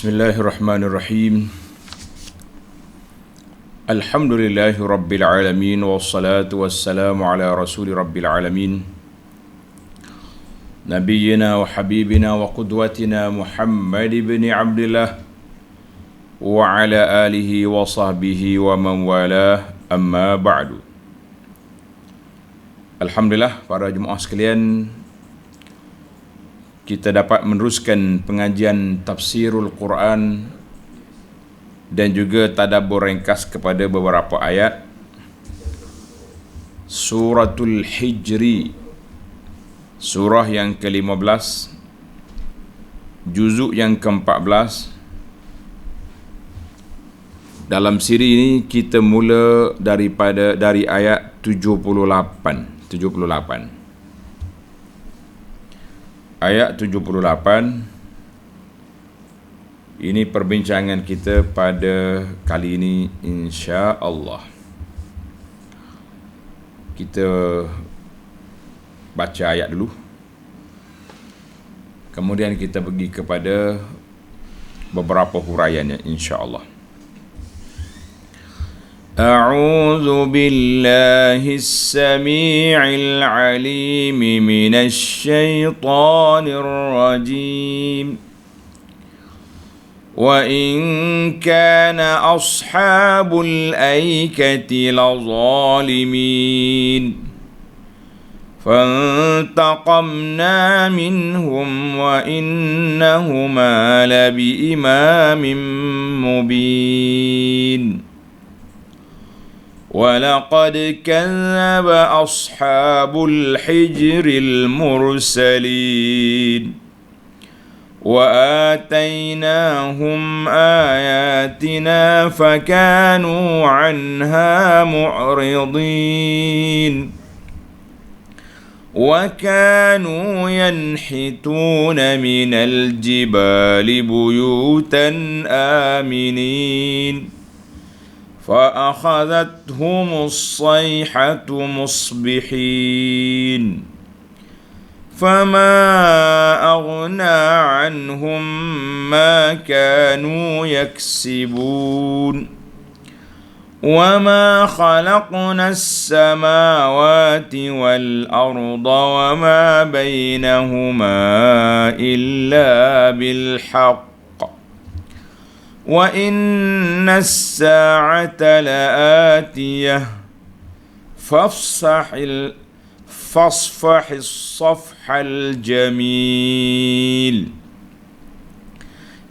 Bismillahirrahmanirrahim. Alhamdulillahi rabbil alamin, wassalatu wassalamu ala rasuli rabbil alamin, nabiyyina wa habibina wa qudwatina Muhammad ibn Abdillah wa ala alihi wa sahbihi wa man walah, amma ba'du. Alhamdulillah, para jemaah sekalian, kita dapat meneruskan pengajian tafsirul Quran dan juga tadabbur ringkas kepada beberapa ayat Suratul Hijri, surah yang ke-15, juzuk yang ke-14. Dalam siri ini kita mula dari ayat 78. Ayat 78. Ini perbincangan kita pada kali ini, insya-Allah. Kita baca ayat dulu, kemudian kita pergi kepada beberapa huraiannya, insya-Allah. أعوذ بالله السميع العليم من الشيطان الرجيم وإن كان أصحاب الأيكة لظالمين فانتقمنا منهم وإنهما لبإمام مبين وَلَقَدْ كَذَّبَ أَصْحَابُ الْحِجْرِ الْمُرْسَلِينَ وَآتَيْنَاهُمْ آيَاتِنَا فَكَانُوا عَنْهَا مُعْرِضِينَ وَكَانُوا يَنْحِتُونَ مِنَ الْجِبَالِ بُيُوتًا آمِنِينَ فأخذتهم الصيحة مصبحين فما أغنى عنهم ما كانوا يكسبون وما خلقنا السماوات والأرض وما بينهما إلا بالحق وَإِنَّ السَّاعَةَ لَآتِيَةٌ فاصفح الصفح الجميل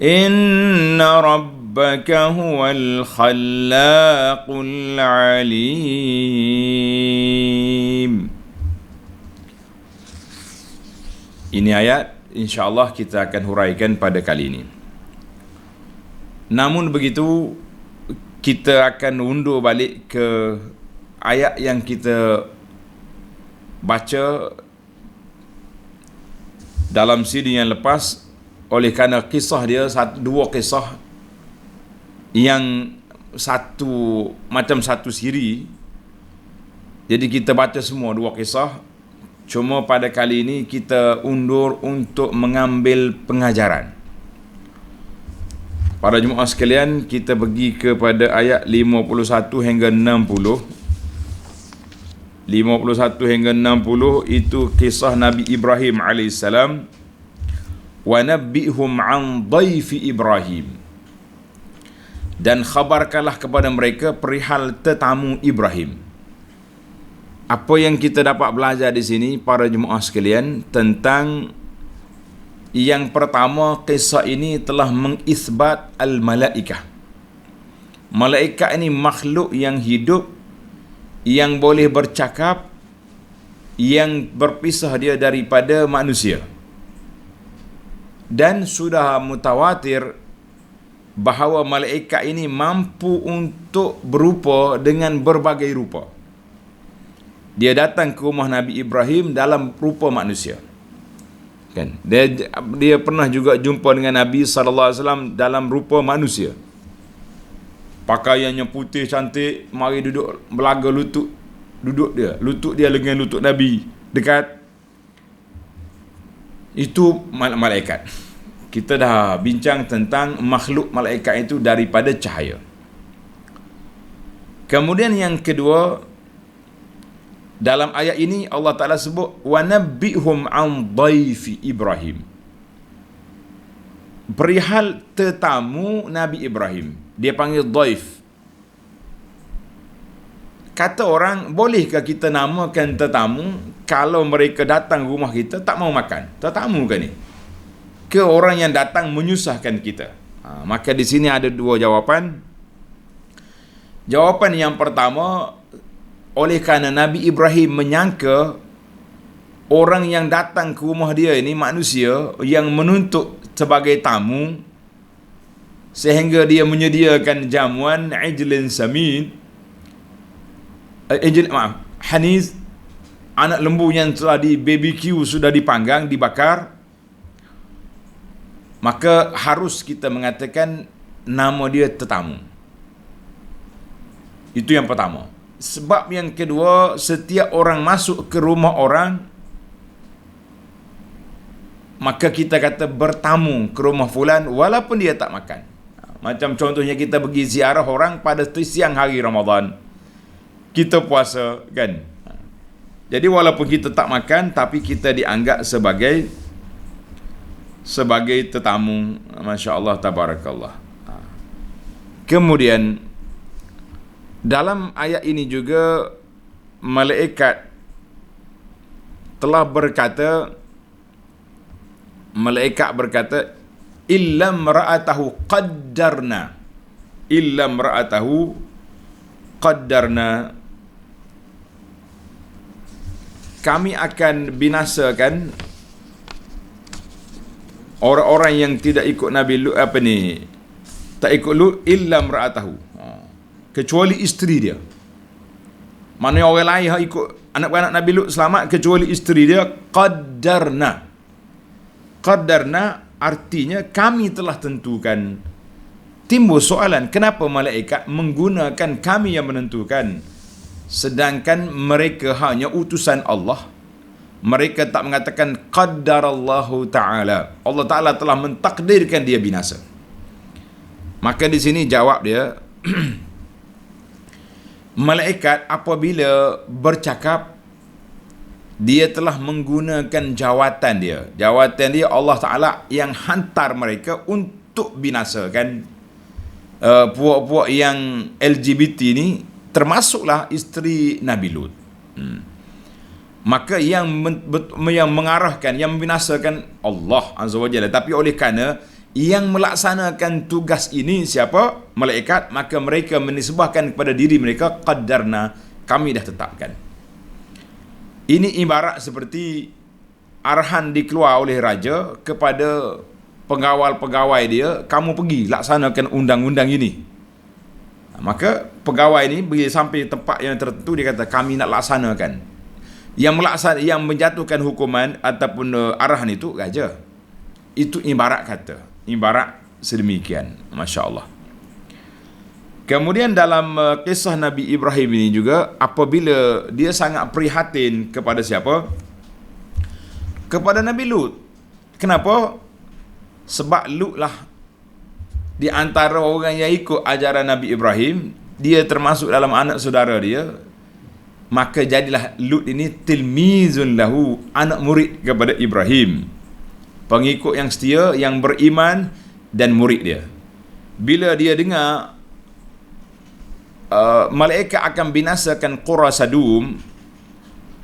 إِنَّ رَبَّكَ هُوَ الْخَلَّاقُ الْعَلِيمُ. Ini ayat insya-Allah kita akan huraikan pada kali ini. Namun begitu, kita akan undur balik ke ayat yang kita baca dalam siri yang lepas, oleh kerana kisah dia dua kisah yang satu macam satu siri. Jadi kita baca semua dua kisah. Cuma pada kali ini kita undur untuk mengambil pengajaran. Para jemaah sekalian, kita pergi kepada ayat 51 hingga 60. 51 hingga 60 itu kisah Nabi Ibrahim AS. Wa nabbihum an dhaifi Ibrahim. Dan khabarkanlah kepada mereka perihal tetamu Ibrahim. Apa yang kita dapat belajar di sini, para jemaah sekalian, tentang yang pertama, kisah ini telah mengisbat al-malaikah. Malaikat ini makhluk yang hidup, yang boleh bercakap, yang berpisah dia daripada manusia. Dan sudah mutawatir bahawa malaikat ini mampu untuk berupa dengan berbagai rupa. Dia datang ke rumah Nabi Ibrahim dalam rupa manusia. Kan? Dia pernah juga jumpa dengan Nabi SAW dalam rupa manusia. Pakaiannya putih cantik, mari duduk belaga lutut dia dengan lutut Nabi dekat. Itu malaikat. Kita dah bincang tentang makhluk malaikat itu daripada cahaya. Kemudian yang kedua, dalam ayat ini Allah Ta'ala sebut wa nabbihum an dhaifi Ibrahim. Perihal tetamu Nabi Ibrahim, dia panggil dhaif. Kata orang, bolehkah kita namakan tetamu kalau mereka datang rumah kita tak mau makan? Tetamu ke ni? Ke orang yang datang menyusahkan kita? Maka di sini ada dua jawapan. Jawapan yang pertama, oleh kerana Nabi Ibrahim menyangka orang yang datang ke rumah dia ini manusia yang menuntut sebagai tamu, sehingga dia menyediakan jamuan ijlin samin, haniz, anak lembu yang telah di BBQ, sudah dipanggang, dibakar. Maka harus kita mengatakan nama dia tetamu. Itu yang pertama. Sebab yang kedua, setiap orang masuk ke rumah orang, maka kita kata bertamu ke rumah fulan walaupun dia tak makan. Macam contohnya kita pergi ziarah orang pada siang hari Ramadan, kita puasa kan. Jadi walaupun kita tak makan, tapi kita dianggap sebagai tetamu. Masya Allah, tabarakallah. Kemudian dalam ayat ini juga malaikat telah berkata, illam ra'atahu qaddarna, kami akan binasakan orang-orang yang tidak ikut Nabi Lut, tak ikut Lut, illam ra'atahu, kecuali isteri dia. Mana orang lain yang ikut anak-anak Nabi Lut selamat kecuali isteri dia. Qaddarna artinya kami telah tentukan. Timbul soalan, kenapa malaikat menggunakan kami yang menentukan, sedangkan mereka hanya utusan Allah? Mereka tak mengatakan qaddarallahu ta'ala, Allah Ta'ala telah mentakdirkan dia binasa. Maka di sini jawab dia, malaikat apabila bercakap, dia telah menggunakan jawatan dia. Jawatan dia Allah Ta'ala yang hantar mereka untuk binasakan puak-puak yang LGBT ni, termasuklah isteri Nabi Lut. Maka yang mengarahkan, yang membinasakan Allah Azza wa Jalla. Tapi oleh kerana yang melaksanakan tugas ini siapa? Malaikat. Maka mereka menisbahkan kepada diri mereka, qaddarna, kami dah tetapkan. Ini ibarat seperti arahan dikeluar oleh raja kepada pengawal-pegawai dia, kamu pergi laksanakan undang-undang ini. Maka pegawai ini bila sampai tempat yang tertentu, dia kata kami nak laksanakan. Yang menjatuhkan hukuman ataupun arahan itu raja. Itu ibarat kata, ibarat sedemikian. Masya Allah. Kemudian dalam kisah Nabi Ibrahim ini juga, apabila dia sangat prihatin kepada siapa? Kepada Nabi Lut. Kenapa? Sebab Lut lah di antara orang yang ikut ajaran Nabi Ibrahim, dia termasuk dalam anak saudara dia. Maka jadilah Lut ini tilmizun lahu, anak murid kepada Ibrahim, pengikut yang setia, yang beriman dan murid dia. Bila dia dengar malaikat akan binasakan Qura Sadum,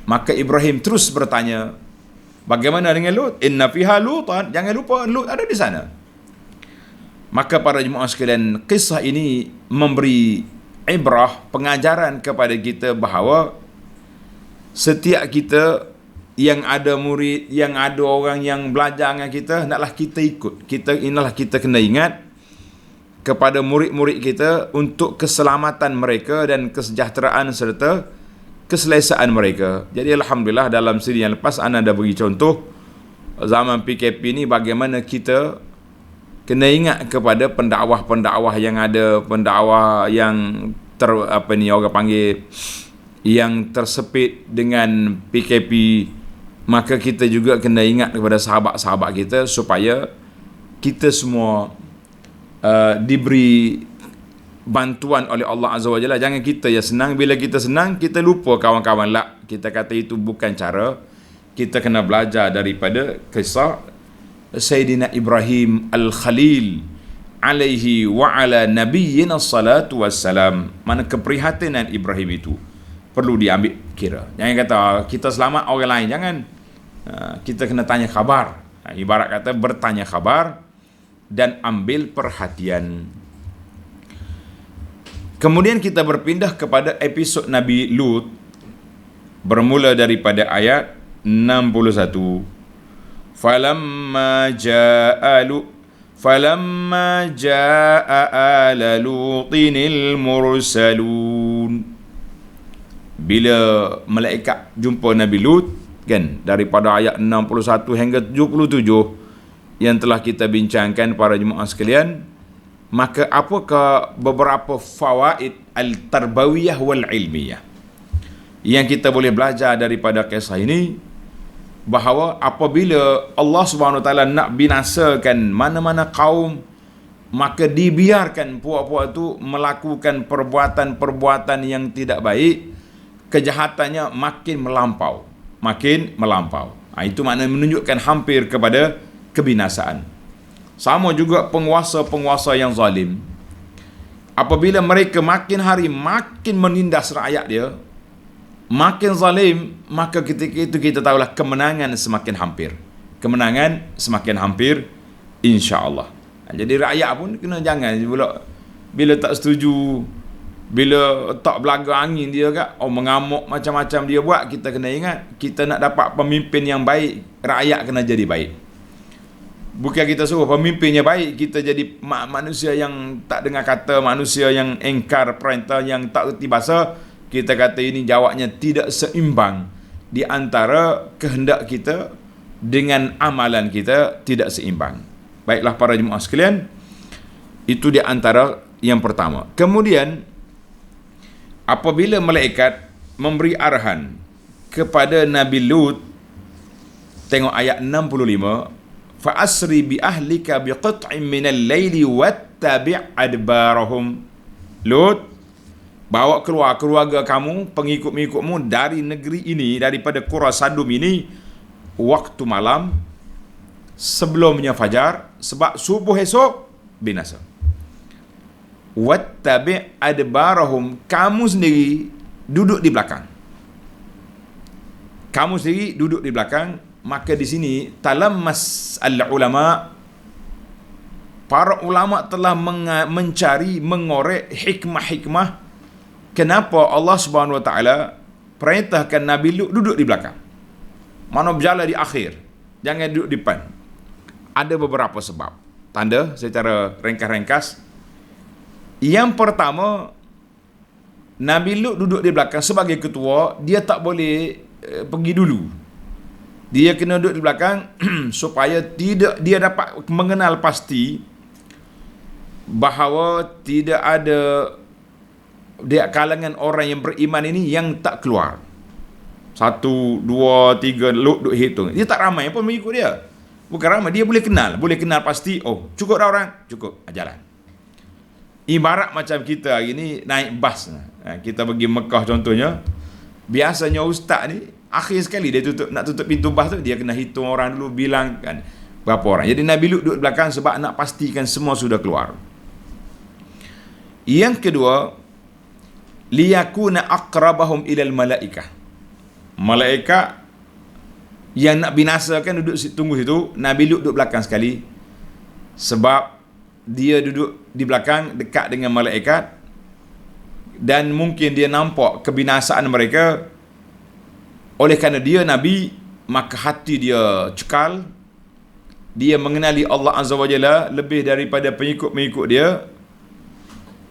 maka Ibrahim terus bertanya, bagaimana dengan Lut? Inna fiha Lutan, jangan lupa Lut ada di sana. Maka para jemaah sekalian, kisah ini memberi ibrah, pengajaran kepada kita bahawa setiap kita yang ada murid, yang ada orang yang belajar dengan kita, hendaklah kita ikut. Kita kena ingat kepada murid-murid kita untuk keselamatan mereka dan kesejahteraan serta keselesaan mereka. Jadi alhamdulillah dalam siri yang lepas anda dah bagi contoh zaman PKP ni bagaimana kita kena ingat kepada pendakwah-pendakwah yang ada, pendakwah yang orang panggil yang tersepit dengan PKP. Maka kita juga kena ingat kepada sahabat-sahabat kita supaya kita semua diberi bantuan oleh Allah Azza wa Jalla. Jangan kita ya senang, bila kita senang kita lupa kawan-kawan. Kita kata itu bukan cara. Kita kena belajar daripada kisah Sayyidina Ibrahim Al-Khalil alaihi wa ala nabiyyina salatu wassalam. Mana keprihatinan Ibrahim itu perlu diambil kira. Jangan kata kita selamat orang lain, jangan. Kita kena tanya khabar. Ibarat kata bertanya khabar dan ambil perhatian. Kemudian kita berpindah kepada episod Nabi Lut, bermula daripada ayat 61. Falamma jaa'a ala lutinil mursalun. Bila malaikat jumpa Nabi Lut, kan, daripada ayat 61 hingga 77 yang telah kita bincangkan para jemaah sekalian, maka apakah beberapa fawaid al-tarbawiyah wal ilmiyah yang kita boleh belajar daripada kisah ini? Bahawa apabila Allah Subhanahu Wa Taala nak binasakan mana-mana kaum, maka dibiarkan puak-puak itu melakukan perbuatan-perbuatan yang tidak baik, kejahatannya makin melampau. Itu maknanya menunjukkan hampir kepada kebinasaan. Sama juga penguasa-penguasa yang zalim. Apabila mereka makin hari makin menindas rakyat dia, makin zalim, maka ketika itu kita tahulah kemenangan semakin hampir, insya-Allah. Jadi rakyat pun kena jangan bila tak setuju, bila tak belaga angin dia mengamuk macam-macam dia buat, kita kena ingat, kita nak dapat pemimpin yang baik, rakyat kena jadi baik. Bukan kita suruh pemimpinnya baik, kita jadi manusia yang tak dengar kata, manusia yang engkar perintah, yang tak reti bahasa. Kita kata ini jawabnya tidak seimbang di antara kehendak kita dengan amalan kita, tidak seimbang. Baiklah para jemaah sekalian, itu di antara yang pertama. Kemudian apabila malaikat memberi arahan kepada Nabi Lut, tengok ayat 65, fa asri bi ahlika bi qat'in minal laili wattabi' adbarahum. Lut, bawa keluar keluarga kamu, pengikut-pengikutmu dari negeri ini, daripada Qura Sadum ini, waktu malam sebelumnya fajar, sebab subuh esok binasa. Wattabi' adbarahum, kamu sendiri duduk di belakang. Maka di sini talammas al-ulama, para ulama telah mengorek hikmah-hikmah kenapa Allah Subhanahu Wa Taala perintahkan Nabi Lut duduk di belakang. Mana berjalan di akhir, jangan duduk di depan. Ada beberapa sebab. Tanda secara ringkas-ringkas. Yang pertama, Nabi Lut duduk di belakang sebagai ketua, dia tak boleh pergi dulu. Dia kena duduk di belakang supaya tidak dia dapat mengenal pasti bahawa tidak ada di kalangan orang yang beriman ini yang tak keluar. 1, 2, 3 Lut duk hitung. Dia tak ramai pun mengikut dia. Bukan ramai, dia boleh kenal pasti. Oh, cukup dah orang, cukup, jalan. Ibarat macam kita hari ni naik bas. Kita pergi Mekah contohnya. Biasanya ustaz ni akhir sekali dia nak tutup pintu bas tu, dia kena hitung orang dulu, bilang kan berapa orang. Jadi Nabi Lut duduk belakang sebab nak pastikan semua sudah keluar. Yang kedua, liyakuna aqrabahum ilal malaikah. Malaikat yang nak binasakan duduk tunggu situ, Nabi Lut duduk belakang sekali. Sebab dia duduk di belakang dekat dengan malaikat, dan mungkin dia nampak kebinasaan mereka. Oleh kerana dia Nabi, maka hati dia cekal. Dia mengenali Allah Azza wa Jalla lebih daripada pengikut-pengikut dia,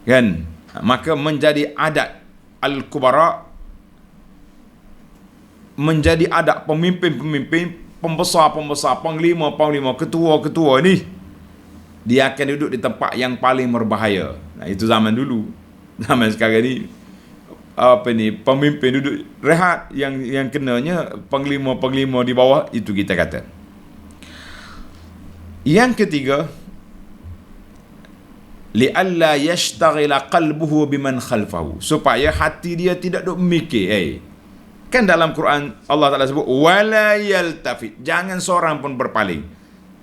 kan? Maka menjadi adat al-kubara, menjadi adat pemimpin-pemimpin, pembesar-pembesar, panglima-panglima, ketua-ketua ni, dia akan duduk di tempat yang paling berbahaya. Itu zaman dulu. Zaman sekarang ni pemimpin duduk rehat, yang kenanya panglima-panglima di bawah, itu kita kata. Yang ketiga, li'alla yashtaghila qalbuhu biman khalfahu, supaya hati dia tidak duk mikir. Kan dalam Quran Allah Ta'ala sebut wala yaltafit, jangan seorang pun berpaling.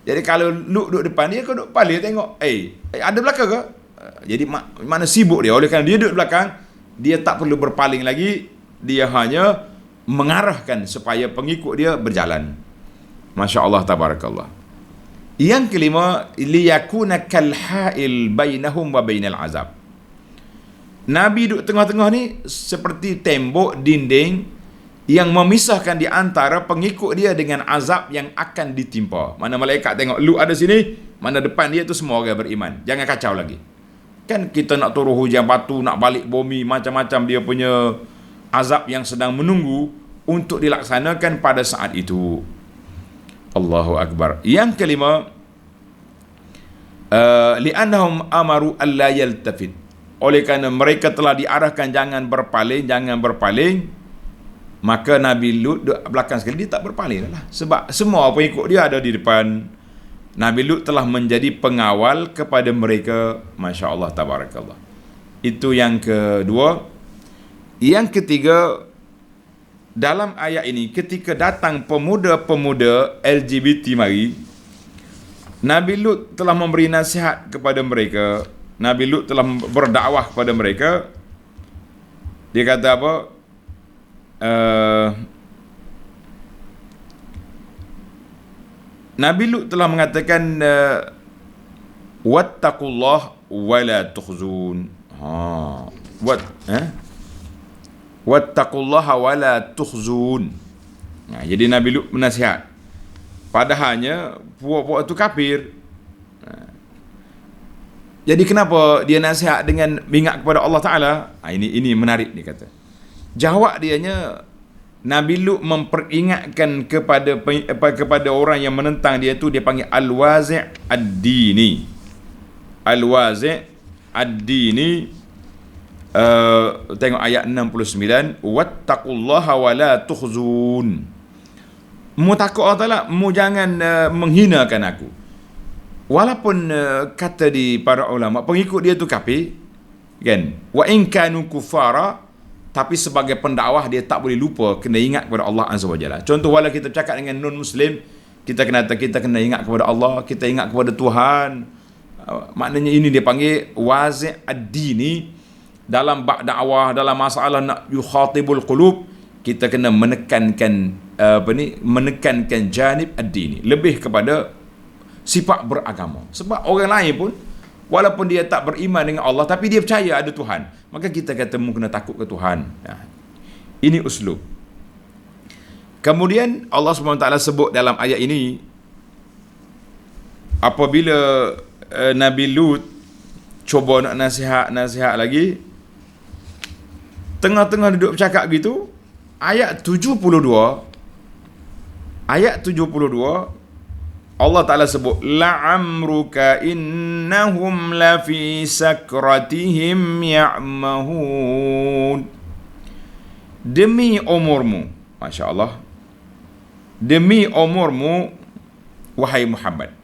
Jadi kalau lu duduk depan dia, kau duduk paling tengok, ada belakang ke? Jadi mana sibuk dia. Oleh kerana dia duduk belakang, dia tak perlu berpaling lagi, dia hanya mengarahkan supaya pengikut dia berjalan. Masya Allah, tabarakallah. Yang kelima, liyakuna kalha'il bainahum wa bainal azab. Nabi duduk tengah-tengah ni seperti tembok, dinding yang memisahkan di antara pengikut dia dengan azab yang akan ditimpa. Mana malaikat tengok, lu ada sini, mana depan dia tu semua orang beriman. Jangan kacau lagi. Kan kita nak turun hujan batu, nak balik bumi, macam-macam dia punya azab yang sedang menunggu untuk dilaksanakan pada saat itu. Allahu Akbar. Yang kelima, li'annahum amaru alla yaltafit. Oleh kerana mereka telah diarahkan jangan berpaling, maka Nabi Lut belakang sekali, dia tak berpaling lah. Sebab semua pengikut dia ada di depan. Nabi Lut telah menjadi pengawal kepada mereka. Masya Allah, tabarakallah. Itu yang kedua. Yang ketiga, dalam ayat ini, ketika datang pemuda-pemuda LGBT mari, Nabi Lut telah memberi nasihat kepada mereka. Nabi Lut telah berdakwah kepada mereka. Dia kata apa? Nabi Lut telah mengatakan wattaqullah wala tukhzun. Wattaqullaha wala tukhzun. Jadi Nabi Lut menasihat. Padahalnya puak-puak itu kafir. Jadi kenapa dia nasihat dengan ingat kepada Allah Ta'ala? Ini menarik, dia kata. Jawab dianya, Nabi Lut memperingatkan kepada orang yang menentang dia tu, dia panggil al-wazi' ad-dini. Al-wazi' ad-dini. Tengok ayat 69, wattaqullaha wala tukhzun. Mu takut Allah Ta'ala, mu jangan menghinakan aku. Walaupun kata di para ulama, pengikut dia tu kafir, kan? Wa in kanu kufara, tapi sebagai pendakwah dia tak boleh lupa kena ingat kepada Allah Azza wa Jalla. Contoh, walau kita cakap dengan non-muslim, kita kena ingat kepada Allah, kita ingat kepada Tuhan. Maknanya ini dia panggil wazi' ad-dini. Dalam bab dakwah, dalam masalah nak yukhatibul qulub, kita kena menekankan menekankan janib ad-dini, lebih kepada sifat beragama. Sebab orang lain pun walaupun dia tak beriman dengan Allah, tapi dia percaya ada Tuhan, maka kita kata mu kena takut ke Tuhan. Ini uslub. Kemudian Allah SWT sebut dalam ayat ini, apabila Nabi Lut cuba nak nasihat lagi, tengah-tengah duduk bercakap gitu, ayat 72 Allah Ta'ala sebut, la'amruka innahum lafi sakratihim ya'mahun. Demi umurmu, Masya Allah, demi umurmu wahai Muhammad,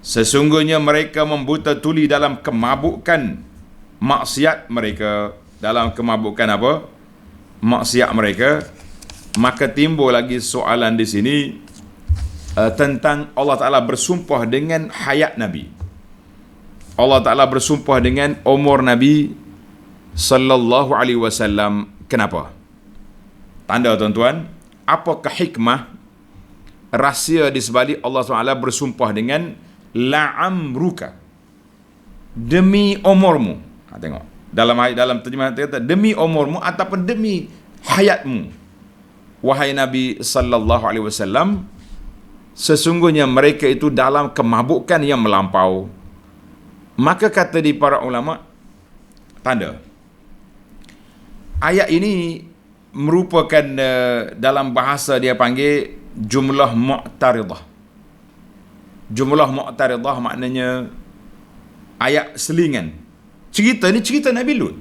sesungguhnya mereka membuta tuli dalam kemabukan maksiat mereka. Dalam kemabukan apa? Maksiat mereka. Maka timbul lagi soalan di sini tentang Allah Ta'ala bersumpah dengan hayat Nabi. Allah Ta'ala bersumpah dengan umur Nabi sallallahu alaihi wasallam. Kenapa? Tanda, tuan-tuan, apakah hikmah, rahsia di sebalik Allah SWT bersumpah dengan la'amruka, demi umurmu. Tengok dalam terjemahan kata demi umurmu ataupun demi hayatmu wahai Nabi sallallahu alaihi wasallam, sesungguhnya mereka itu dalam kemabukan yang melampau. Maka kata di para ulama, tanda ayat ini merupakan dalam bahasa dia panggil jumlah mu'taridah. Jumlah mu'taridah maknanya ayat selingan. Cerita ni cerita Nabi Lut.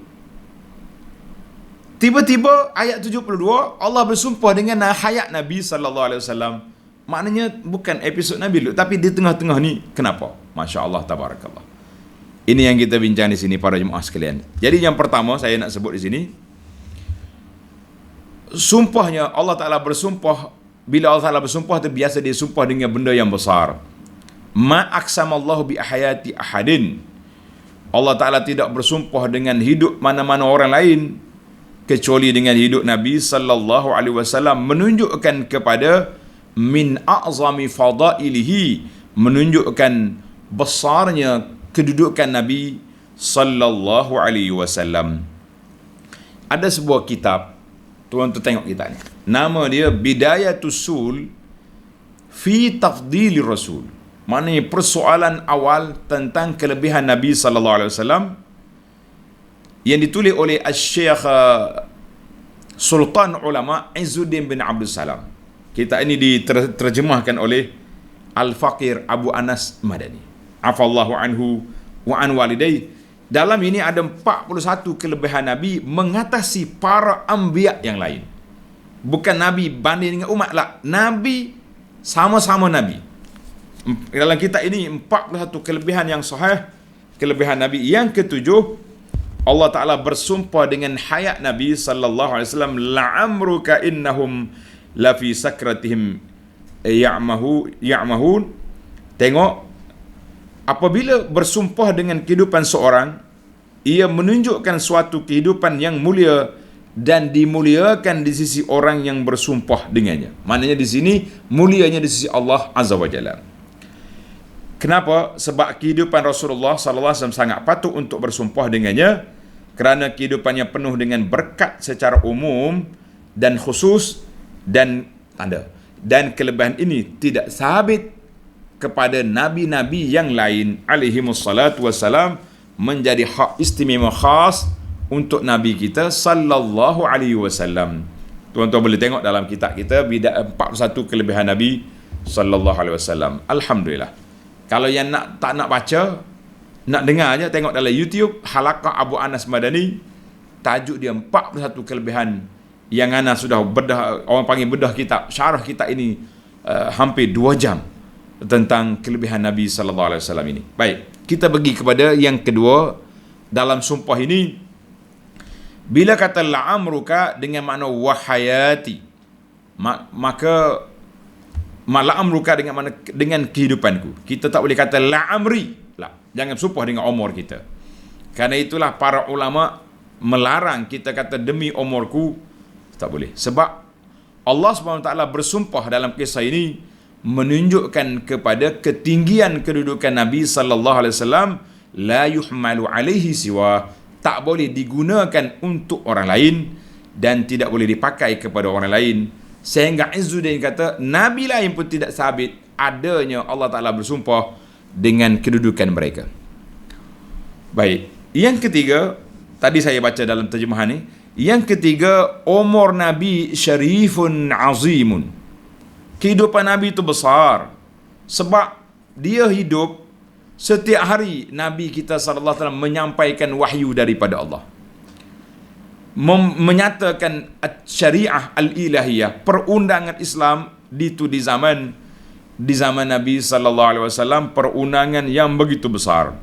Tiba-tiba ayat 72 Allah bersumpah dengan hayat Nabi sallallahu alaihi wasallam. Maknanya bukan episod Nabi Lut, tapi di tengah-tengah ni. Kenapa? Masya Allah, tabarakallah. Ini yang kita bincang di sini para jemaah sekalian. Jadi yang pertama saya nak sebut di sini, sumpahnya Allah Ta'ala bersumpah, bila Allah Ta'ala bersumpah itu biasa dia sumpah dengan benda yang besar. Ma aqsamallahu bi ahayati ahadin. Allah Ta'ala tidak bersumpah dengan hidup mana-mana orang lain kecuali dengan hidup Nabi sallallahu alaihi wasallam, menunjukkan kepada min a'zami fadailihi, menunjukkan besarnya kedudukan Nabi sallallahu alaihi wasallam. Ada sebuah kitab, tuan tu tengok kitab ni. Nama dia Bidayatus Sul fi Tafdili Rasul. Maknanya persoalan awal tentang kelebihan Nabi sallallahu alaihi wasallam yang ditulis oleh Syekh Sultan Ulama Izzuddin bin Abdul Salam. Kitab ini diterjemahkan oleh Al-Faqir Abu Anas Madani, afallahu anhu wa an walidayhi. Dalam ini ada 41 kelebihan Nabi mengatasi para anbiya yang lain. Bukan Nabi banding dengan umat lah. Nabi sama-sama Nabi. Dalam kitab ini 41 kelebihan yang sahih, kelebihan Nabi. Yang ketujuh, Allah Ta'ala bersumpah dengan hayat Nabi sallallahu alaihi wasallam, la'amruka innahum lafi sakratihim ya'mahun. Tengok, apabila bersumpah dengan kehidupan seorang, ia menunjukkan suatu kehidupan yang mulia dan dimuliakan di sisi orang yang bersumpah dengannya. Maknanya di sini mulianya di sisi Allah Azza wa Jalla. Kenapa? Sebab kehidupan Rasulullah sallallahu alaihi wasallam sangat patut untuk bersumpah dengannya, kerana kehidupannya penuh dengan berkat secara umum dan khusus dan tanda. Dan kelebihan ini tidak sabit kepada nabi-nabi yang lain alaihimussalatu wassalam, menjadi hak istimewa khas untuk Nabi kita sallallahu alaihi wasallam. Tuan-tuan boleh tengok dalam kitab kita 41 kelebihan Nabi sallallahu alaihi wasallam. Alhamdulillah. Kalau yang tak nak baca, nak dengar aja, tengok dalam YouTube Halaqah Abu Anas Madani, tajuk dia 41 kelebihan yang ana sudah bedah, orang panggil bedah kitab, syarah kitab ini hampir 2 jam tentang kelebihan Nabi sallallahu alaihi wasallam ini. Baik, kita pergi kepada yang kedua dalam sumpah ini. Bila kata la'amruka dengan makna wahayati, maka la'amruka dengan makna dengan kehidupanku. Kita tak boleh kata la'amri lah. Jangan sumpah dengan umur kita. Karena itulah para ulama melarang kita kata demi umurku. Tak boleh. Sebab Allah SWT bersumpah dalam kisah ini menunjukkan kepada ketinggian kedudukan Nabi sallallahu alaihi wasallam, la yuhmalu alaihi siwa, tak boleh digunakan untuk orang lain dan tidak boleh dipakai kepada orang lain. Sehingga Izzuddin kata nabi lain pun tidak sabit adanya Allah Ta'ala bersumpah dengan kedudukan mereka. Baik, yang ketiga, tadi saya baca dalam terjemahan ni, yang ketiga, umur Nabi syarifun azimun. Kehidupan Nabi itu besar sebab dia hidup setiap hari. Nabi kita sallallahu alaihi wasallam menyampaikan wahyu daripada Allah, menyatakan syariah al-ilahiyah, perundangan Islam di zaman Nabi sallallahu alaihi wasallam, perundangan yang begitu besar.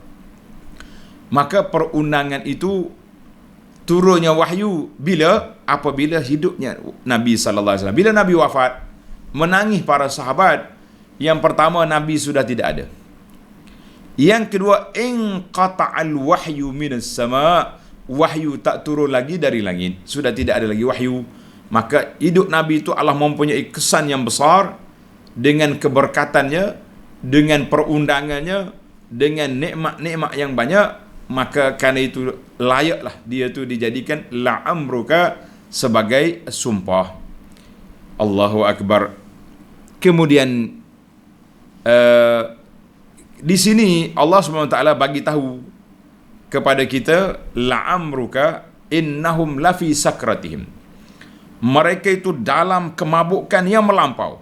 Maka perundangan itu turunnya wahyu apabila hidupnya Nabi sallallahu alaihi wasallam. Bila Nabi wafat, menangis para sahabat. Yang pertama, Nabi sudah tidak ada. Yang kedua, inqata'al wahyu minas sama', wahyu tak turun lagi dari langit, sudah tidak ada lagi wahyu. Maka hidup Nabi itu Allah mempunyai kesan yang besar dengan keberkatannya, dengan perundangannya, dengan nikmat-nikmat yang banyak. Maka kerana itu layaklah dia itu dijadikan la'amruka sebagai sumpah. Allahu Akbar. Kemudian di sini Allah SWT bagi tahu kepada kita, la'amruka innahum lafi sakratihim, mereka itu dalam kemabukan yang melampau.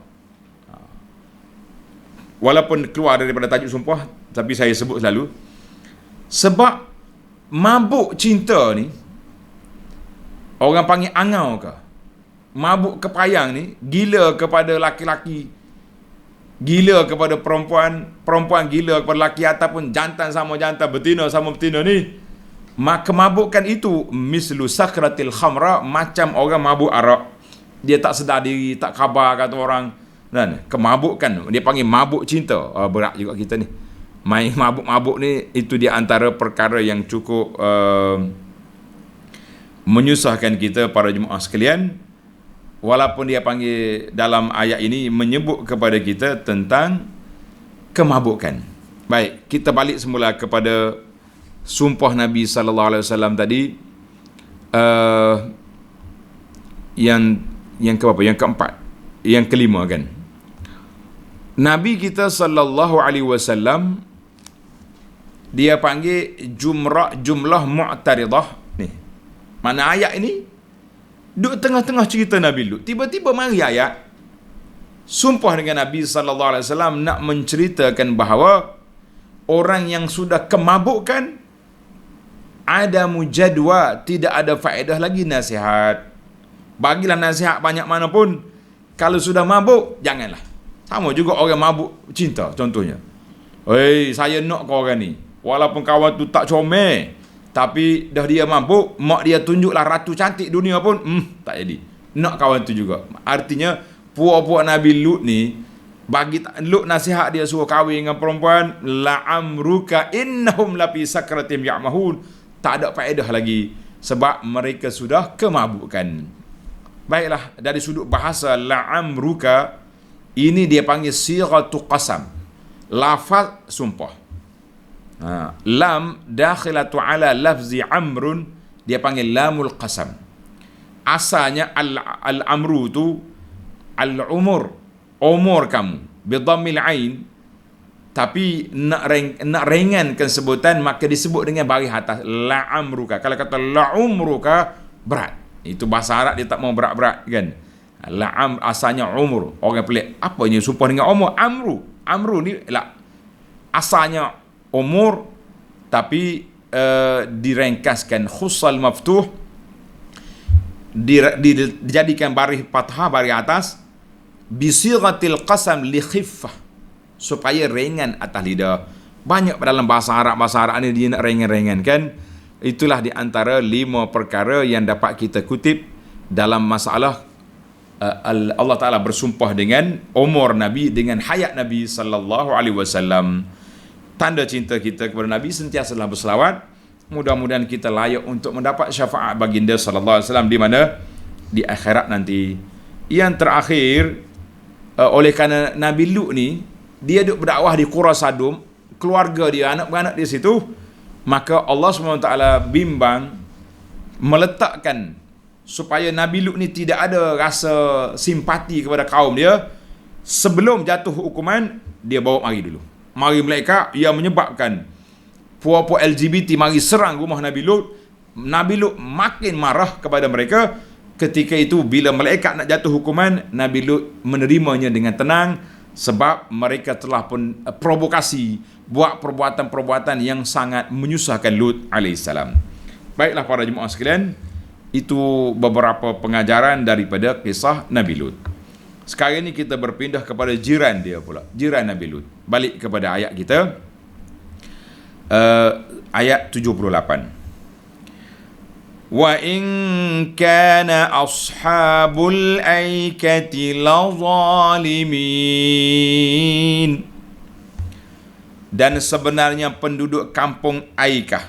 Walaupun keluar daripada tajuk sumpah, tapi saya sebut selalu sebab mabuk cinta ni, orang panggil angau ke, mabuk kepayang ni, gila kepada laki-laki, gila kepada perempuan, perempuan gila kepada lelaki, ataupun jantan sama jantan, betina sama betina ni, maka kemabukan itu mislu sakratil khamra, macam orang mabuk arak. Dia tak sedar diri, tak khabar kata orang. Dan kemabukan, dia panggil mabuk cinta. Berat juga kita ni. Main mabuk-mabuk ni, itu di antara perkara yang cukup menyusahkan kita para jemaah sekalian. Walaupun dia panggil dalam ayat ini menyebut kepada kita tentang kemabukan. Baik, kita balik semula kepada sumpah Nabi sallallahu alaihi wasallam tadi, yang keberapa? Yang keempat, yang kelima kan. Nabi kita sallallahu alaihi wasallam dia panggil jumlah mu'taridah ni. Mana ayat ini duduk tengah-tengah cerita Nabi Lut, tiba-tiba mari ayat sumpah dengan Nabi sallallahu alaihi wasallam nak menceritakan bahawa orang yang sudah kemabukan, ada mujadwa, tidak ada faedah lagi nasihat. Bagilah nasihat banyak mana pun, kalau sudah mabuk, janganlah. Sama juga orang mabuk cinta contohnya. Saya nak kau orang ni, walaupun kawan tu tak comel, tapi dah dia mabuk, mak dia tunjuklah ratu cantik dunia pun, tak jadi. Nak kawan tu juga. Artinya, puak-puak Nabi Lut ni, bagi Lut nasihat dia suruh kahwin dengan perempuan, la'amruka innahum lafi sakratim ya'mahun. Tak ada faedah lagi, sebab mereka sudah kemabukan. Baiklah, dari sudut bahasa la'amruka, ini dia panggil sighatu qasam, lafaz sumpah. Lam dakhilatu ala lafzi amrun, dia panggil lamul qasam. Asalnya al-amru tu al-umur, umur kamu, bidhammil ain, tapi nak ringankan sebutan, maka disebut dengan baris atas la'amruka. Kalau kata la'umruka, berat. Itu bahasa Arab, dia tak mau berat-berat kan. La'am asalnya umur. Orang pelik, apa yang sumpah dengan umur? Amru ni lah, asalnya umur, tapi direngkaskan khusal maftuh, dijadikan baris fathah, baris atas, bisighatil qasam li khiffah, supaya ringan atas lidah. Banyak dalam bahasa Arab ni dia nak ringan-ringankan. Itulah di antara 5 perkara yang dapat kita kutip dalam masalah Allah Ta'ala bersumpah dengan umur Nabi, dengan hayat Nabi sallallahu alaihi wasallam. Tanda cinta kita kepada Nabi, sentiasalah berselawat. Mudah-mudahan kita layak untuk mendapat syafaat baginda sallallahu alaihi wasallam di mana? Di akhirat nanti. Yang terakhir, oleh kerana Nabi Lut ni, dia duduk berdakwah di Qura Sadum, keluarga dia, anak-beranak di situ, maka Allah SWT bimbang meletakkan supaya Nabi Lut ni tidak ada rasa simpati kepada kaum dia. Sebelum jatuh hukuman, dia bawa mari dulu. Mari malaikat yang menyebabkan puak-puak LGBT mari serang rumah Nabi Lut. Nabi Lut makin marah kepada mereka. Ketika itu bila malaikat nak jatuh hukuman, Nabi Lut menerimanya dengan tenang, sebab mereka telah pun provokasi, buat perbuatan-perbuatan yang sangat menyusahkan Lut alaihissalam. Baiklah para jemaah sekalian, itu beberapa pengajaran daripada kisah Nabi Lut. Sekarang ini kita berpindah kepada jiran dia pula, jiran Nabi Lut. Balik kepada ayat kita, ayat 78. Wa in kana ashabul aikati lazalimin. Dan sebenarnya penduduk kampung Aikah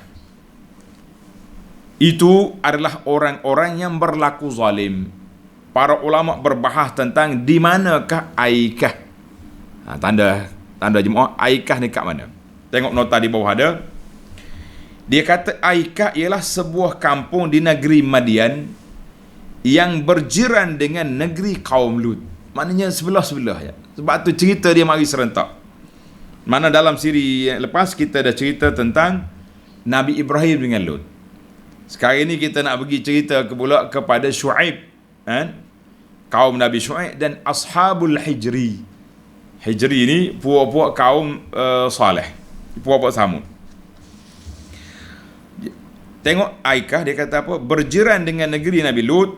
itu adalah orang-orang yang berlaku zalim. Para ulama berbahas tentang di manakah Aikah. Tanda jemaah, Aikah ni kat mana? Tengok nota di bawah ada. Dia kata Aikah ialah sebuah kampung di negeri Madian yang berjiran dengan negeri kaum Lut. Maknanya sebelah-sebelah ya. Sebab tu cerita dia mari serentak. Mana dalam siri yang lepas kita dah cerita tentang Nabi Ibrahim dengan Lut. Sekarang ini kita nak pergi cerita pula kepada Syuaib, kaum Nabi Syuaib dan Ashabul Hijri. Hijri ni puak-puak kaum Saleh, puak-puak Samud. Tengok Aikah, dia kata apa? Berjiran dengan negeri Nabi Lut,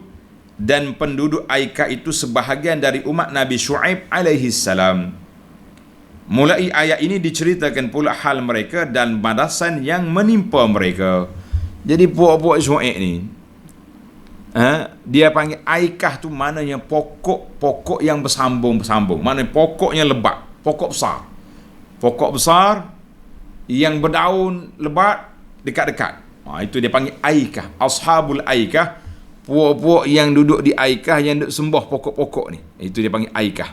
dan penduduk Aikah itu sebahagian dari umat Nabi Syuaib alaihi salam. Mulai ayat ini diceritakan pula hal mereka dan balasan yang menimpa mereka. Jadi puak-puak Syuaib ni, dia panggil aikah tu maknanya pokok yang bersambung-bersambung. Maknanya pokoknya lebat, pokok besar. Pokok besar yang berdaun lebat dekat-dekat. Itu dia panggil aikah. Ashabul aikah, puak-puak yang duduk di aikah, yang duduk sembah pokok-pokok ni. Itu dia panggil aikah.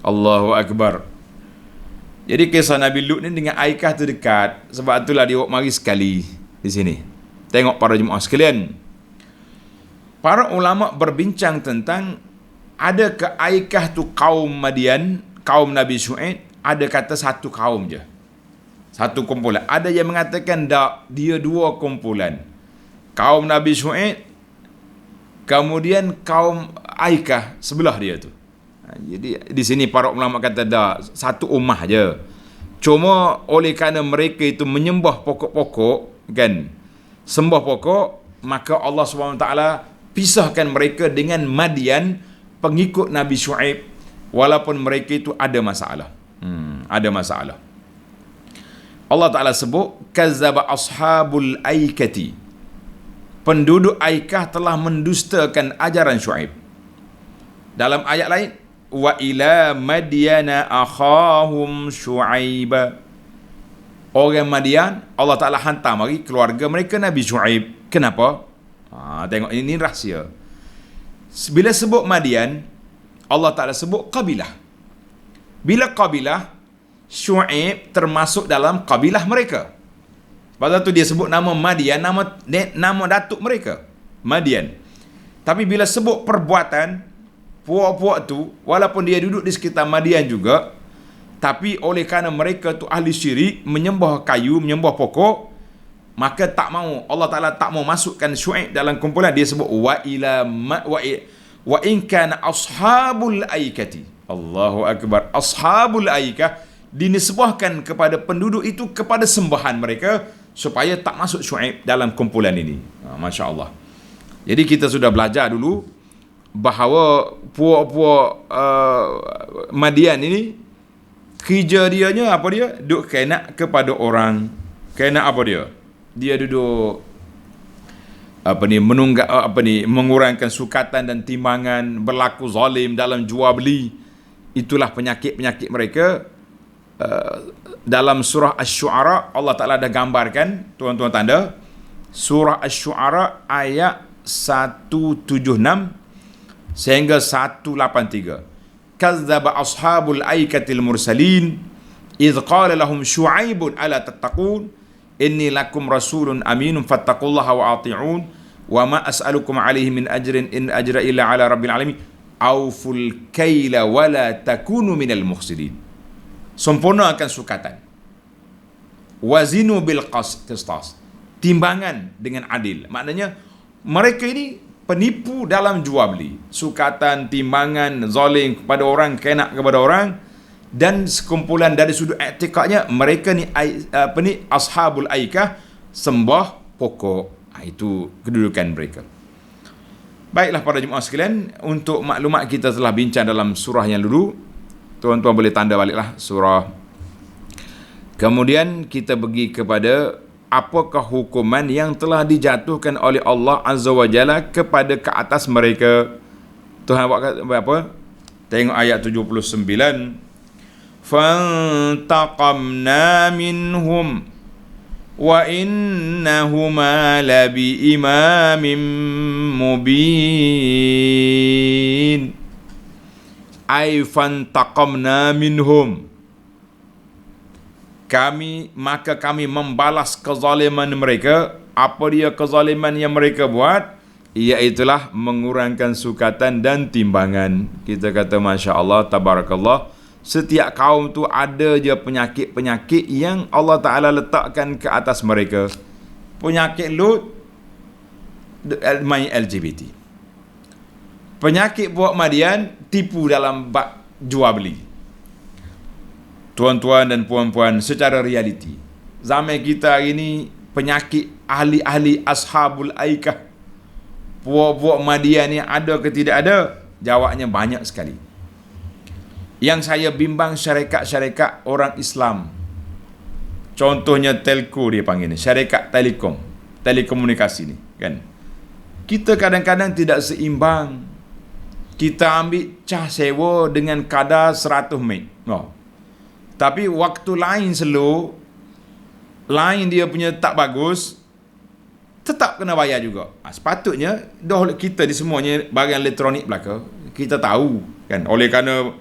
Allahu Akbar. Jadi kisah Nabi Lut ni dengan aikah tu dekat. Sebab itulah dia mari sekali di sini. Tengok para jemaah sekalian. Para ulama berbincang tentang ada ke aikah tu kaum Madian, kaum Nabi Syuaib, ada kata satu kaum je. Satu kumpulan. Ada yang mengatakan tak, dia dua kumpulan. Kaum Nabi Syuaib, kemudian kaum aikah sebelah dia tu. Jadi di sini para ulama kata dah satu ummah je. Cuma oleh kerana mereka itu menyembah pokok-pokok, kan, sembah pokok, maka Allah SWT pisahkan mereka dengan Madian, pengikut Nabi Syuaib, walaupun mereka itu ada masalah. Ada masalah. Allah Ta'ala sebut kazzaba ashabul aikati, penduduk aikah telah mendustakan ajaran Syuaib. Dalam ayat lain, wa ila madyana akhahum syuaiba, orang Madian Allah Ta'ala hantar mari keluarga mereka Nabi Syuaib. Kenapa? Tengok ini rahsia. Bila sebut Madian, Allah Ta'ala sebut kabilah. Bila kabilah, Syuaib termasuk dalam kabilah mereka. Pada tu dia sebut nama Madian, nama datuk mereka Madian. Tapi bila sebut perbuatan, puak-puak tu, walaupun dia duduk di sekitar Madian juga, tapi oleh kerana mereka tu ahli syirik, menyembah kayu, menyembah pokok, maka tak mau, Allah Ta'ala tak mau masukkan Syuaib dalam kumpulan. Dia sebut wa in kana ashabul aikati. Allahu Akbar. Ashabul aikah dinisbahkan kepada penduduk itu, kepada sembahan mereka, supaya tak masuk Syuaib dalam kumpulan ini. Masya Allah. Jadi kita sudah belajar dulu bahawa puak-puak Madian ini, kerja dianya apa dia? Duk kena kepada orang. Kena apa dia? Dia duduk mengurangkan sukatan dan timbangan, berlaku zalim dalam jual beli. Itulah penyakit-penyakit mereka. Dalam surah Asy-Syu'ara Allah Ta'ala dah gambarkan, tuan-tuan tanda, surah Asy-Syu'ara ayat 176 sehingga 183. Kazzaba ashabul aikatil mursalin idh qala lahum syu'aibun ala tattaqun inni lakum rasulun aminun fattaqullaha wa ati'un wa ma as'alukum alaihi min ajrin in ajra illa ala rabbil alamin auful kaila wa la takunu minal mukhsirin. Sempurnakan sukatan, wazinu bil qistas, timbangan dengan adil. Maknanya mereka ini penipu dalam jual beli, sukatan, timbangan, zalim kepada orang, kena kepada orang. Dan sekumpulan dari sudut i'tikadnya, mereka ni ashabul aikah, sembah pokok. Itu kedudukan mereka. Baiklah para jemaah sekalian, untuk maklumat kita telah bincang dalam surah yang dulu. Tuan-tuan boleh tanda baliklah surah. Kemudian kita pergi kepada apakah hukuman yang telah dijatuhkan oleh Allah Azza wa Jalla kepada ke atas mereka. Tuhan buat apa? Tengok ayat 79. Fantaqamna minhum wa innahuma labi imamin mubin. Ay fantaqamna minhum, maka kami membalas kezaliman mereka. Apa dia kezaliman yang mereka buat? Iaitulah mengurangkan sukatan dan timbangan. Kita kata Masya Allah, Tabarakallah, setiap kaum tu ada je penyakit-penyakit yang Allah Ta'ala letakkan ke atas mereka. Penyakit Lut, main LGBT. Penyakit buat Madian, tipu dalam bab jual beli. Tuan-tuan dan puan-puan, secara realiti, zaman kita hari ini, penyakit ahli-ahli ashabul aikah, puak-puak Madian ni ada ke tidak ada? Jawabnya banyak sekali. Yang saya bimbang syarikat-syarikat orang Islam. Contohnya telco dia panggil ni, syarikat telekomunikasi ni, kan. Kita kadang-kadang tidak seimbang. Kita ambil cah sewa dengan kadar 100 meg. Tapi waktu lain slow, lain dia punya tak bagus, tetap kena bayar juga. Sepatutnya kita di semuanya barang elektronik belaka, kita tahu, kan. Oleh kerana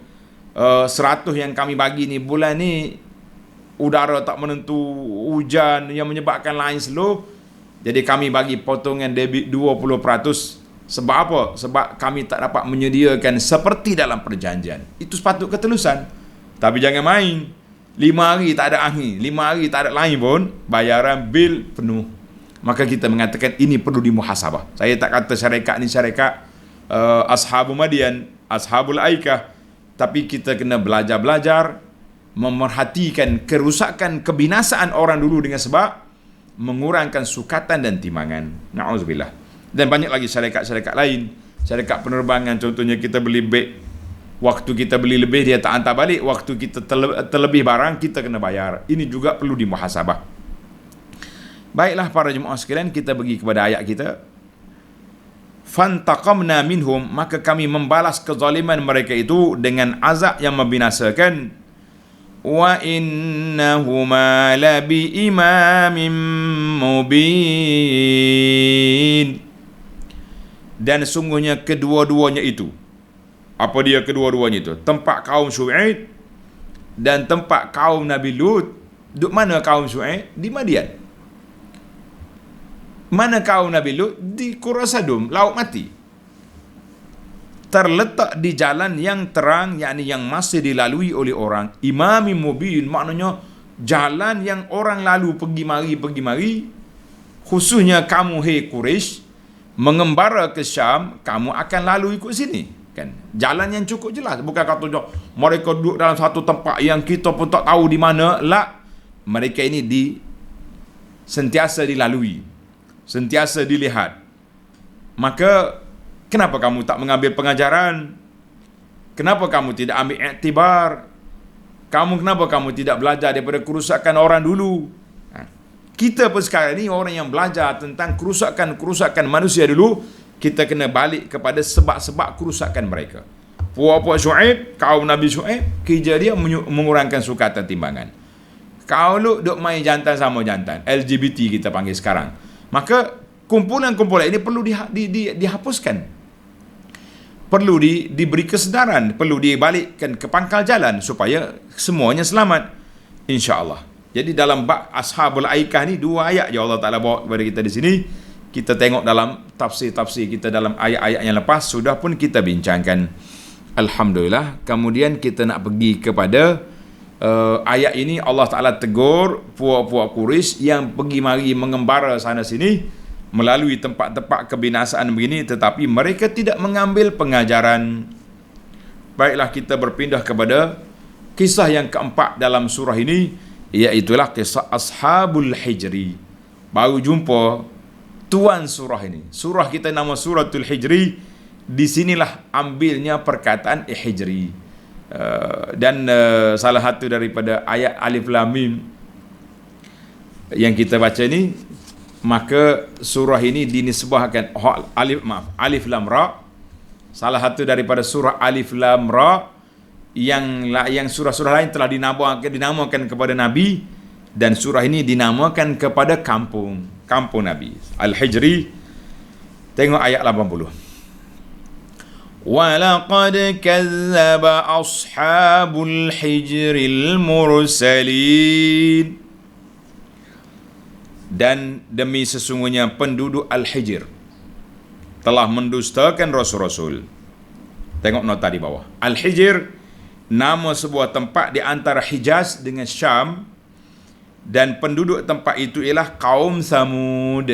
100 yang kami bagi ni bulan ni udara tak menentu, hujan yang menyebabkan line slow, jadi kami bagi potongan debit 20%. Sebab apa? Sebab kami tak dapat menyediakan seperti dalam perjanjian. Itu sepatut ketelusan. Tapi jangan main 5 hari tak ada angin, 5 hari tak ada line pun bayaran bil penuh. Maka kita mengatakan ini perlu dimuhasabah. Saya tak kata syarikat ni syarikat Ashabul Madian, Ashabul Aikah, tapi kita kena belajar-belajar memerhatikan kerusakan, kebinasaan orang dulu dengan sebab mengurangkan sukatan dan timbangan. Na'udzubillah. Dan banyak lagi syarikat-syarikat lain, syarikat penerbangan, contohnya kita beli beg, waktu kita beli lebih dia tak hantar balik, waktu kita terlebih barang kita kena bayar. Ini juga perlu dimuhasabah. Baiklah para jemaah sekalian, kita pergi kepada ayat kita. Fantaqamna minhum, maka kami membalas kezaliman mereka itu dengan azab yang membinasakan. Wa innahuma labi imamin mubin. Dan sungguhnya kedua-duanya itu, apa dia kedua-duanya itu? Tempat kaum Syuaib dan tempat kaum Nabi Lut. Duk mana kaum Syuaib? Di Madian. Mana kaum Nabi Lut? Di Qurasadum, Laut Mati. Terletak di jalan yang terang, yakni yang masih dilalui oleh orang. Imamin mubin, maknanya jalan yang orang lalu pergi mari. Khususnya kamu, hei Quraisy, mengembara ke Syam, kamu akan lalu ikut sini, kan? Jalan yang cukup jelas. Bukan kata mereka duduk dalam satu tempat yang kita pun tak tahu di mana. La, mereka ini sentiasa dilalui, sentiasa dilihat. Maka kenapa kamu tak mengambil pengajaran? Kenapa kamu tidak ambil iktibar? Kenapa kamu tidak belajar daripada kerusakan orang dulu? Kita pun sekarang ni orang yang belajar tentang kerusakan manusia dulu, kita kena balik kepada sebab-sebab kerusakan mereka. Puak-puak Syuaib, kaum Nabi Syuaib, kerja dia mengurangkan sukatan timbangan. Kau lu duk main jantan sama jantan, LGBT kita panggil sekarang. Maka kumpulan-kumpulan ini perlu dihapuskan. Perlu diberi kesedaran, perlu dibalikkan ke pangkal jalan supaya semuanya selamat, insya-Allah. Jadi dalam bab Ashabul Aikah ni 2 ayat je Allah Taala bawa kepada kita di sini. Kita tengok dalam tafsir-tafsir kita dalam ayat-ayat yang lepas sudah pun kita bincangkan. Alhamdulillah. Kemudian kita nak pergi kepada ayat ini. Allah Taala tegur puak-puak Quraisy yang pergi mari mengembara sana sini melalui tempat-tempat kebinasaan begini, tetapi mereka tidak mengambil pengajaran. Baiklah, kita berpindah kepada kisah yang keempat dalam surah ini, iaitulah kisah Ashabul Hijri. Baru jumpa tuan surah ini. Surah kita nama Suratul Hijri. Di sinilah ambilnya perkataan Hijri. Dan salah satu daripada ayat Alif Lam Mim yang kita baca ini, maka surah ini dinisbahkan Alif Lam Ra. Salah satu daripada surah Alif Lam Ra yang surah-surah lain telah dinamakan kepada Nabi, dan surah ini dinamakan kepada kampung Nabi. Al-Hijri. Tengok ayat 80. وَلَقَدْ كَذَّبَ أَصْحَابُ الْحِجْرِ الْمُرْسَلِينَ. Dan demi sesungguhnya penduduk Al-Hijr telah mendustakan Rasul-Rasul. Tengok nota di bawah. Al-Hijr nama sebuah tempat di antara Hijaz dengan Syam, dan penduduk tempat itu ialah kaum Samud,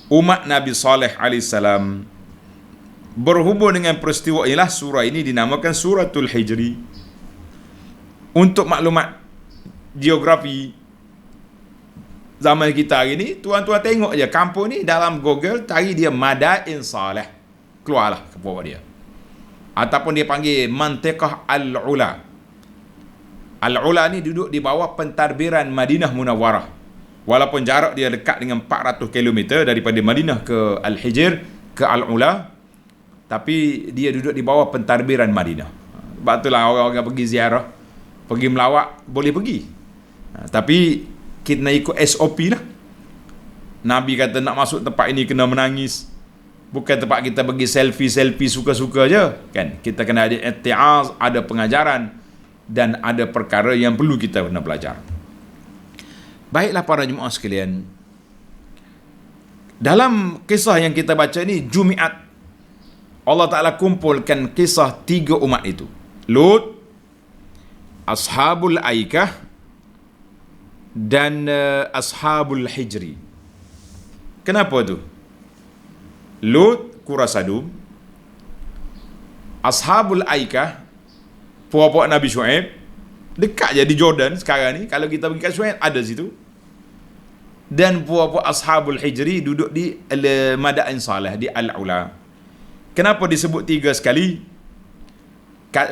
umat Nabi Saleh alaihissalam. Berhubung dengan peristiwa ialah surah ini dinamakan Suratul Hijri. Untuk maklumat geografi zaman kita hari ni, tuan-tuan tengok je kampung ni dalam Google, cari dia Madain Saleh, keluarlah ke bawah dia. ataupun dia panggil mantiqah al-ula. Al-ula ni duduk di bawah pentadbiran Madinah Munawwarah. Walaupun jarak dia dekat dengan 400 km daripada Madinah ke Al-Hijr, ke Al-Ula, tapi dia duduk di bawah pentadbiran Madinah. Sebab itulah orang-orang pergi ziarah, pergi melawat, boleh pergi. Tapi kita nak ikut SOP lah. Nabi kata nak masuk tempat ini kena menangis. Bukan tempat kita pergi selfie-selfie suka-suka je, kan? Kita kena ada i'tiaz, ada pengajaran, dan ada perkara yang perlu kita kena belajar. Baiklah para jemaah sekalian, dalam kisah yang kita baca ni, Jumiat, Allah Ta'ala kumpulkan kisah 3 umat itu. Lut, Ashabul Aikah, dan Ashabul Hijri. Kenapa tu? Lut, Qura Sadum, Ashabul Aikah, puak-puak Nabi Shu'aib, dekat je di Jordan sekarang ni. Kalau kita pergi kat Shu'aib, ada situ. Dan puak-puak Ashabul Hijri duduk di Madain Saleh, di Al-Ula. Kenapa disebut 3 sekali?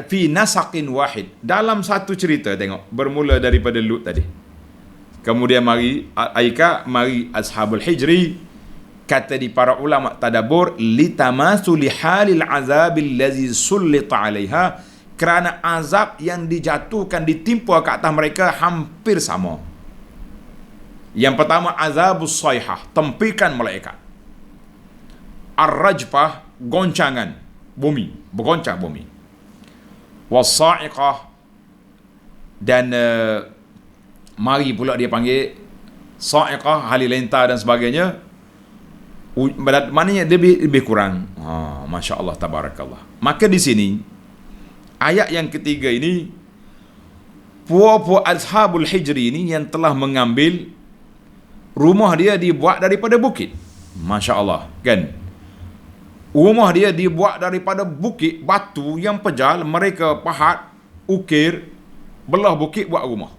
Fi nasaqin wahid, dalam satu cerita. Tengok, bermula daripada Lut tadi, kemudian mari Aikah, mari Ashabul Hijri. Kata di para ulama tadabbur, litamasuli halil azabil ladzi sullita 'alaiha, kerana azab yang dijatuhkan, ditimpa ke atas mereka hampir sama. Yang pertama azabus sayhah, tempikan malaikat. Ar-rajfah, goncangan bumi, bergoncang bumi. Was-sa'iqah, dan mari pula dia panggil sa'iqah, halilintar dan sebagainya. Maknanya lebih kurang. Masya Allah, tabarakallah. Maka di sini ayat yang ketiga ini, puak-puak Ashabul Hijri ini yang telah mengambil rumah dia dibuat daripada bukit. Masya Allah, kan? Rumah dia dibuat daripada bukit, batu yang pejal. Mereka pahat, ukir, belah bukit buat rumah.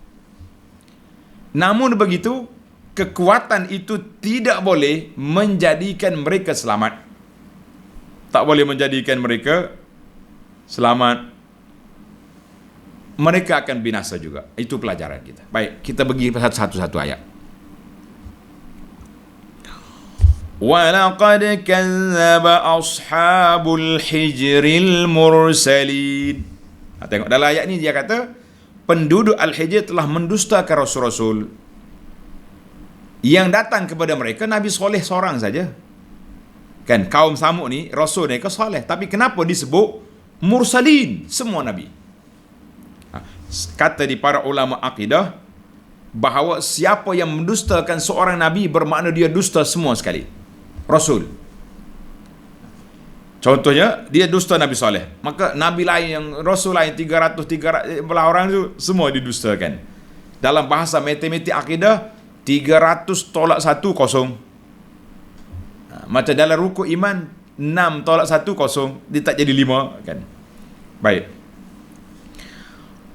Namun begitu, kekuatan itu tidak boleh menjadikan mereka selamat. Tak boleh menjadikan mereka selamat. Mereka akan binasa juga. Itu pelajaran kita. Baik, kita pergi satu-satu ayat. وَلَقَدْ كَذَّبَ أَصْحَابُ الْحِجْرِ الْمُرْسَلِينَ. Tengok dalam ayat ni dia kata, penduduk Al-Hijr telah mendustakan Rasul-Rasul yang datang kepada mereka. Nabi soleh seorang saja, kan? Kaum Samud ni Rasul mereka soleh, tapi kenapa disebut mursalin, semua Nabi? Kata di para ulama akidah bahawa siapa yang mendustakan seorang Nabi bermakna dia dusta semua sekali Rasul. Contohnya, dia dusta Nabi Saleh, maka Nabi lain, yang Rasul lain 300 belah orang tu semua didustakan. Dalam bahasa matematik akidah, 300 tolak 1 kosong. Macam dalam rukuk iman, 6 tolak 1 kosong, dia tak jadi 5, kan? Baik.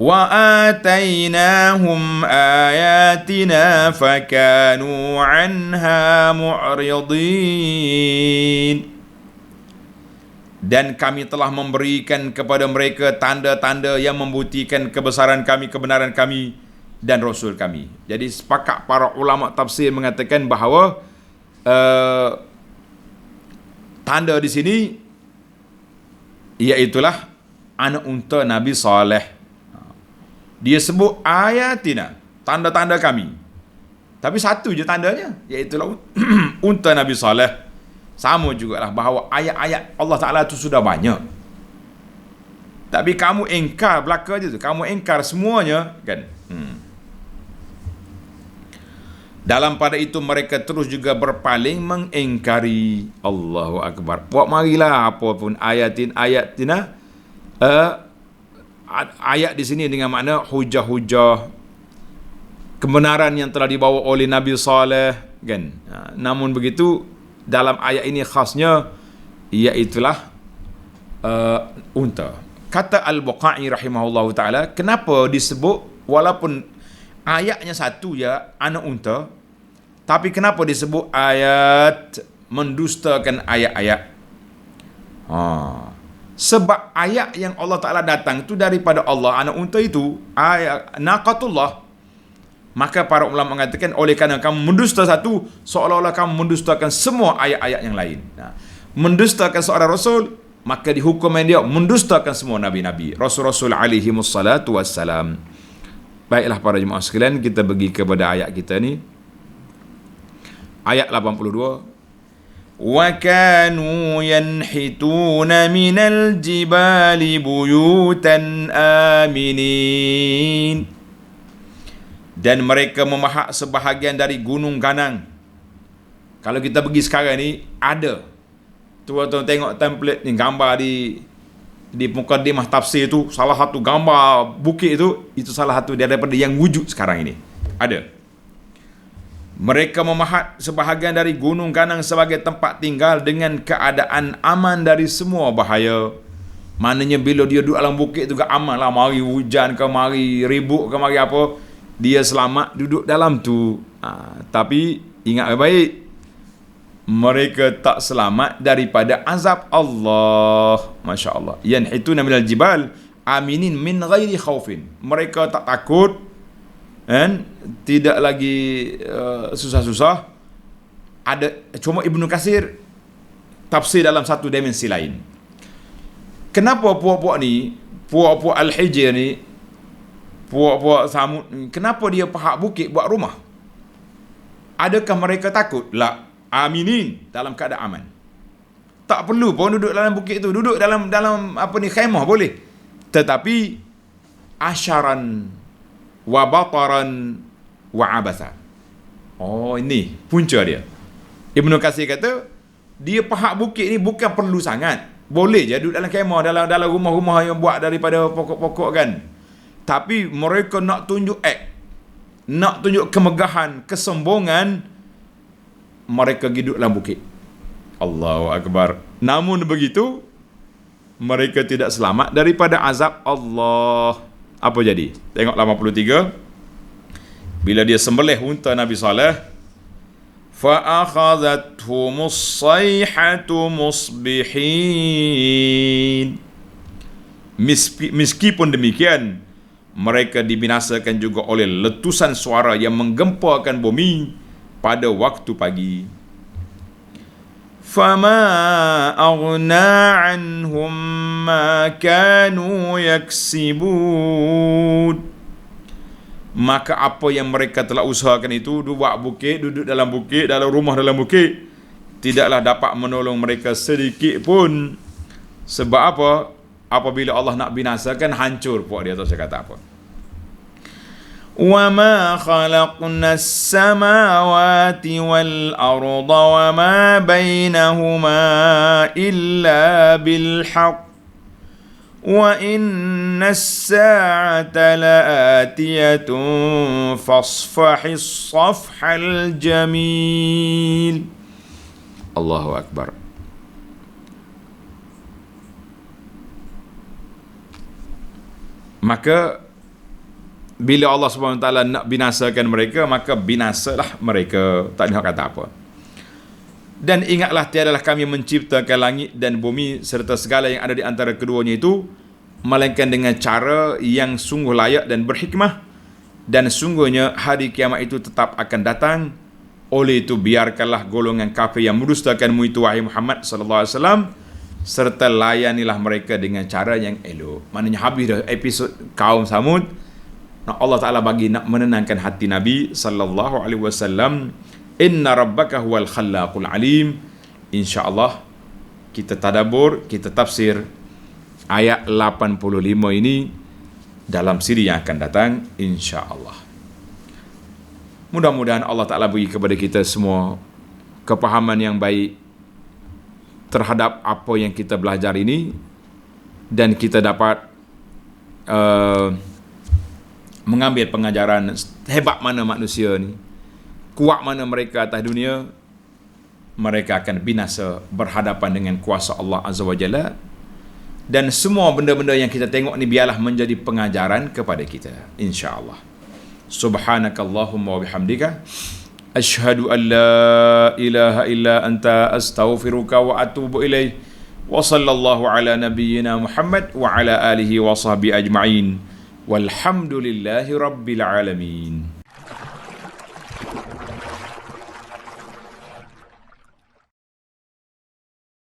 Wa atainahum ayatina fakanu anha mu'ridin. Dan kami telah memberikan kepada mereka tanda-tanda yang membuktikan kebesaran kami, kebenaran kami dan Rasul kami. Jadi sepakat para ulama tafsir mengatakan bahawa tanda di sini iaitulah anak unta Nabi Saleh. Dia sebut ayatina, tanda-tanda kami. Tapi satu je tandanya, iaitulah unta Nabi Saleh. Sama jugalah bahawa ayat-ayat Allah Ta'ala itu sudah banyak. Tapi kamu engkar belaka je tu. Kamu engkar semuanya, kan? Dalam pada itu mereka terus juga berpaling mengingkari. Allahu Akbar. Buat marilah apapun ayatina. Ayat di sini dengan makna hujah-hujah kebenaran yang telah dibawa oleh Nabi Saleh, kan? Namun begitu, dalam ayat ini khasnya iaitulah unta. Kata Al-Bukhari rahimahullah ta'ala, kenapa disebut walaupun ayatnya satu ya, anak unta, tapi kenapa disebut ayat mendustakan ayat-ayat? Sebab ayat yang Allah Ta'ala datang itu daripada Allah, anak unta itu, ayat naqatullah. Maka para ulama mengatakan, oleh kerana kamu mendusta satu, seolah-olah kamu mendustakan semua ayat-ayat yang lain. Mendustakan seorang Rasul, maka dihukumkan dia mendustakan semua Nabi-Nabi, Rasul-Rasul alaihimussalatu wassalam. Baiklah para jemaah sekalian, kita pergi kepada ayat kita ni. Ayat 82. وَكَانُوا يَنْحِتُونَ مِنَ الْجِبَالِ بُيُوتًا آمِنِينَ. Dan mereka memahak sebahagian dari gunung ganang. Kalau kita pergi sekarang ni, ada. Tuan-tuan tengok template ni, gambar di mukaddimah tafsir tu, salah satu gambar bukit itu salah satu daripada yang wujud sekarang ini. Ada. Mereka memahat sebahagian dari gunung ganang sebagai tempat tinggal dengan keadaan aman dari semua bahaya. Maknanya bila dia duduk dalam bukit tu aman lah. Mari hujan ke, mari ribut ke, mari apa, dia selamat duduk dalam tu. Tapi ingat baik-baik, mereka tak selamat daripada azab Allah. Masya Allah. Yanhituna minal jibal aminin min ghairi khawfin. Mereka tak takut, dan tidak lagi susah-susah. Ada cuma Ibnu Katsir tafsir dalam satu dimensi lain. Kenapa puak-puak ni, puak-puak Al-Hijr ni, puak-puak Samud ni, kenapa dia pahak bukit buat rumah? Adakah mereka takut? La, aminin, dalam keadaan aman. Tak perlu pun duduk dalam bukit tu, duduk dalam apa ni, khemah boleh. Tetapi asyaran wa bataran wa abasa. Oh, ini punca dia. Ibnu Katsir kata, dia pahak bukit ni bukan perlu sangat. Boleh je duduk dalam kemah, dalam rumah-rumah yang buat daripada pokok-pokok kan. Tapi mereka nak tunjuk nak tunjuk kemegahan, kesombongan, mereka duduk dalam bukit. Allahu Akbar. Namun begitu, mereka tidak selamat daripada azab Allah. Apa jadi? Tengok 83. Bila dia sembelih unta Nabi Saleh, fa'akhadhathumus sayhatu musbihin. Meskipun demikian, mereka dibinasakan juga oleh letusan suara yang menggempakan bumi pada waktu pagi. فَمَا أَغْنَى عَنْهُمْ مَا كَانُوا يَكْسِبُونَ. Maka apa yang mereka telah usahakan itu, duduk dalam bukit, dalam rumah dalam bukit, tidaklah dapat menolong mereka sedikit pun. Sebab apa? Apabila Allah nak binasakan, hancur puak dia. Tahu saya kata apa? وَمَا خَلَقْنَا السَّمَاوَاتِ وَالْأَرْضَ وَمَا بَيْنَهُمَا إِلَّا بِالْحَقِّ وَإِنَّ السَّاعَةَ لَآتِيَةٌ فَاصْفَحِ الصَّفْحَ الْجَمِيلَ. Allahu Akbar. Maka bila Allah SWT nak binasakan mereka, maka binasalah mereka. Tak ada kata apa. Dan ingatlah, tiadalah kami menciptakan langit dan bumi serta segala yang ada di antara keduanya itu, melainkan dengan cara yang sungguh layak dan berhikmah. Dan sungguhnya hari kiamat itu tetap akan datang. Oleh itu biarkanlah golongan kafir yang mendustakanmu itu, wahai Muhammad SAW, serta layanilah mereka dengan cara yang elok. Maknanya habis dah episod kaum Samud. Allah Ta'ala bagi nak menenangkan hati Nabi sallallahu alaihi wasallam. Inna rabbaka huwal khallaqul alim. InsyaAllah kita tadabbur, kita tafsir ayat 85 ini dalam siri yang akan datang, insyaAllah. Mudah-mudahan Allah Ta'ala beri kepada kita semua kepahaman yang baik terhadap apa yang kita belajar ini, dan kita dapat mengambil pengajaran hebat mana manusia ni, kuat mana mereka atas dunia. Mereka akan binasa berhadapan dengan kuasa Allah Azza wa Jalla. Dan semua benda-benda yang kita tengok ni biarlah menjadi pengajaran kepada kita, insya-Allah. Subhanakallahumma wa bihamdika asyhadu an la ilaha illa anta astaghfiruka wa atubu ilaik. Wa sallallahu ala nabiyyina Muhammad wa ala alihi wa sahbihi ajma'in. Walhamdulillahi rabbil alamin.